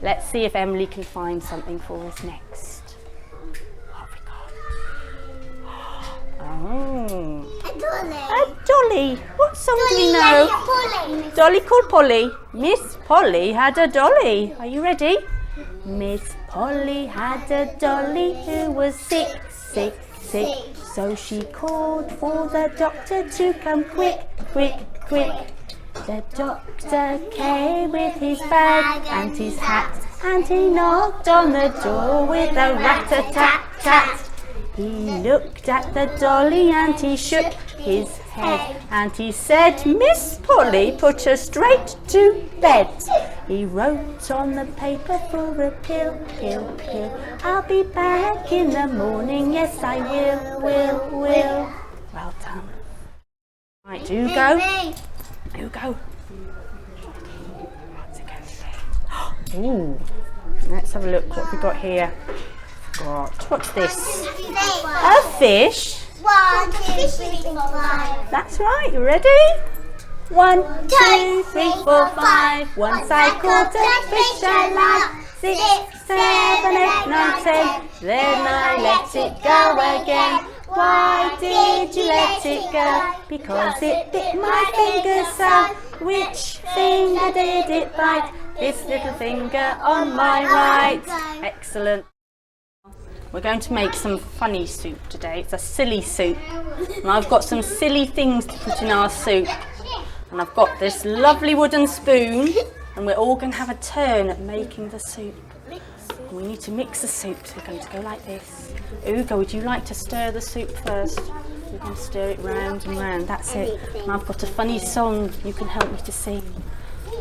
Let's see if Emily can find something for us next. What have we got? Oh. A dolly. A dolly. What song do we know? Polly. Dolly called Polly. Miss Polly had a dolly. Are you ready? Miss Polly had a dolly who was sick, sick, sick. So she called for the doctor to come quick, quick, quick. The doctor came with his bag and his hat, and he knocked on the door with a rat-a-tat-tat. He looked at the dolly and he shook his head, and he said, Miss Polly, put her straight to bed. He wrote on the paper for a pill, pill, pill. I'll be back in the morning, yes I will. Well done. Right, do go. You go. Ooh, let's have a look. What have we got here? What's this? A fish. 1, 2, 3, 4, 5. That's right. You ready? 1, 2, 3, 4, 5. Once I caught a fish alive. 6, 7, 8, 9, 10. Then I let it go again. Why did you let it go? Because it bit my finger so. Which finger did it bite? This little finger on my right. Excellent. We're going to make some funny soup today. It's a silly soup. And I've got some silly things to put in our soup. And I've got this lovely wooden spoon. And we're all going to have a turn at making the soup. And we need to mix the soup, so we're going to go like this. Ugo, would you like to stir the soup first? We're going to stir it round and round, that's it. And I've got a funny song you can help me to sing.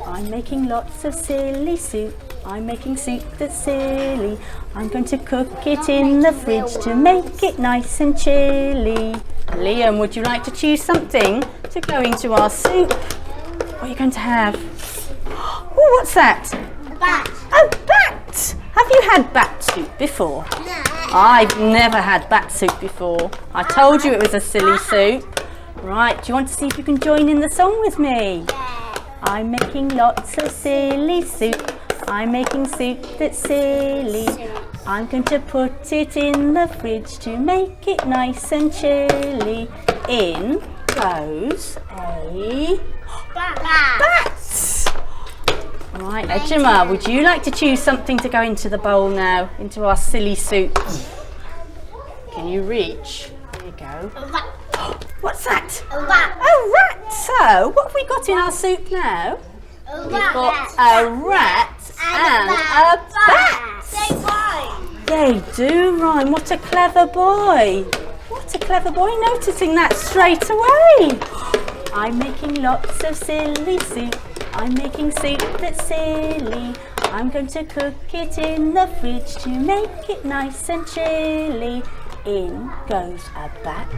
I'm making lots of silly soup. I'm making soup that's silly. I'm going to cook it in the fridge to make it nice and chilly. Liam, would you like to choose something to go into our soup? What are you going to have? Oh, what's that? A bat. Oh, bat! Have you had bat soup before? No. I've never had bat soup before. I told you it was a silly soup. Right, do you want to see if you can join in the song with me? Yeah. I'm making lots of silly soup. I'm making soup that's silly. I'm going to put it in the fridge to make it nice and chilly. In goes a bat. Right, Ejima, would you like to choose something to go into the bowl now, into our silly soup? Can you reach? There you go. A rat. What's that? A rat. A rat. So, what have we got in our soup now? A We've rat. got a rat and a bat. They rhyme. They do rhyme. What a clever boy. What a clever boy, noticing that straight away. I'm making lots of silly soup. I'm making soup that's silly. I'm going to cook it in the fridge to make it nice and chilly. In goes a bat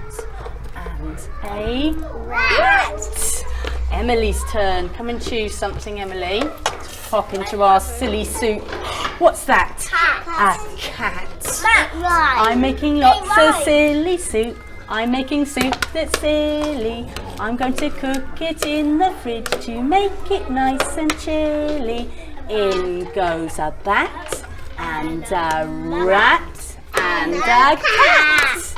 and a rat. Emily's turn. Come and choose something, Emily, to pop into our silly soup. What's that? Cat. A cat. That rhyme. I'm making lots of silly soup. I'm making soup that's silly. I'm going to cook it in the fridge to make it nice and chilly. In goes a bat and a rat and a cat.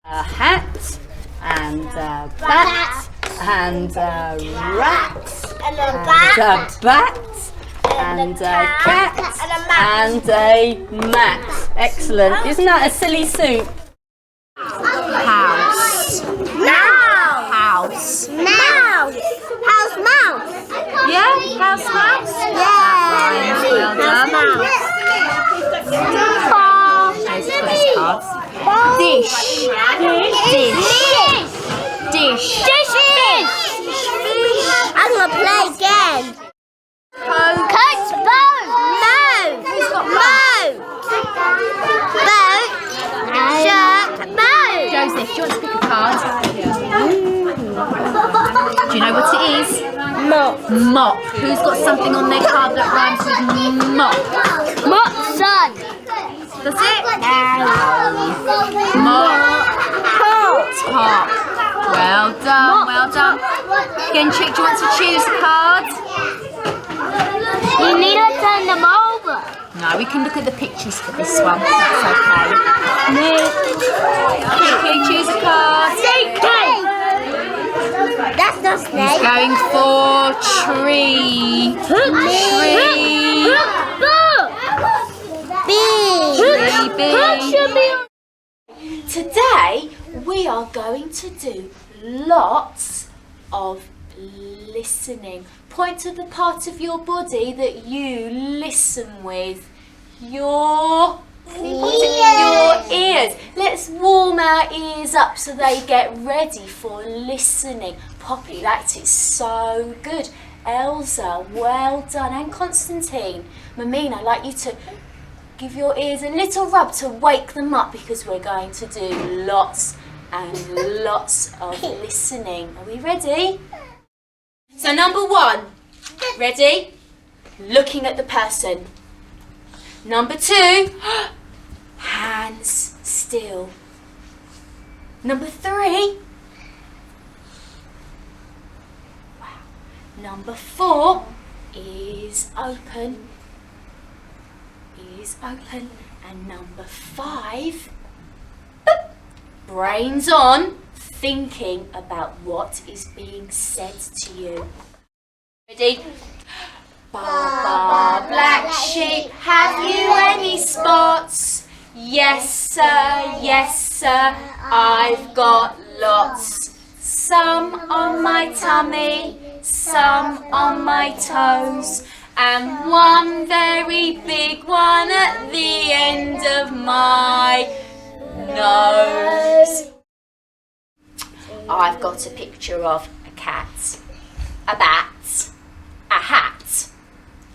A hat and a bat and a rat And a and bat. a bat and a cat and a mat. Excellent. Isn't that a silly soup? House. Mouse. House. Mouse. House mouse. Yeah? House mouse? Yeah. Well done. Car. Dish. Dish. I'm gonna play again. Coach. Boat. No. Boat. Shark. Boat. Joseph, do you want to pick a card? Do you know what it is? Mop. Mop. Who's got something on their card that rhymes with mop? Mop. Sun. That's it? Mop. Top. Well done, well done. Gentrick, do you want to choose a card? You need to turn them over. No, we can look at the pictures for this one. That's okay. Quickly, choose a card. That's not snake. Going for tree. Tree. Today we are going to do lots of listening. Point to the part of your body that you listen with. Your ears. Let's warm our ears up so they get ready for listening. Poppy, that is so good. Elsa, well done. And Constantine. Mamina, I'd like you to give your ears a little rub to wake them up because we're going to do lots and lots of listening. Are we ready? So number 1, ready? Looking at the person. Number 2, hands still. Number 3, wow. Number 4 is open. Is open. And number 5, brains on, thinking about what is being said to you. Ready? Baba, black sheep, have you any spots? Yes sir, I've got lots. Some on my tummy, some on my toes, and one very big one at the end of my nose. I've got a picture of a cat, a bat, a hat.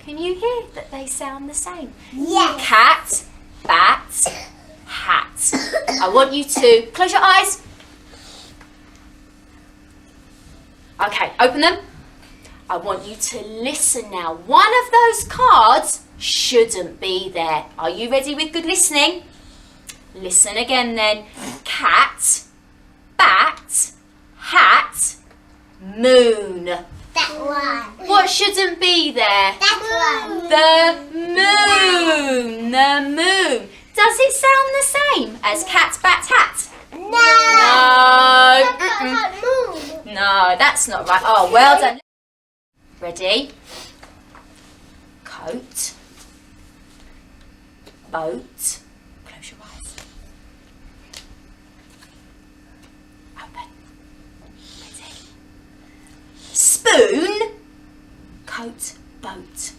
Can you hear that they sound the same? Yes. Cat, bat, hat. I want you to close your eyes. Okay, open them. I want you to listen now. One of those cards shouldn't be there. Are you ready with good listening? Listen again then. Cat, bat, hat, moon. That one. What shouldn't be there? That one. The moon. The moon. Does it sound the same as cat, bat, hat? No. No. No, that's not right. Oh, well done. Ready? Coat. Boat. Close your eyes. Open. Ready? Spoon. Coat. Boat.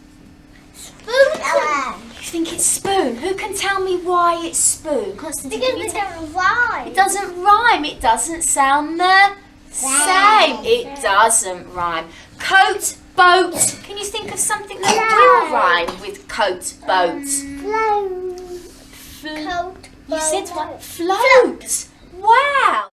Spoon. You think it's spoon? Who can tell me why it's spoon? Constantine, Because can you it tell- doesn't rhyme. It doesn't rhyme. It doesn't sound the same. It doesn't rhyme. Coat, boat. Can you think of something that will rhyme with coat, boat? Float. Coat. You said what? Float. Wow.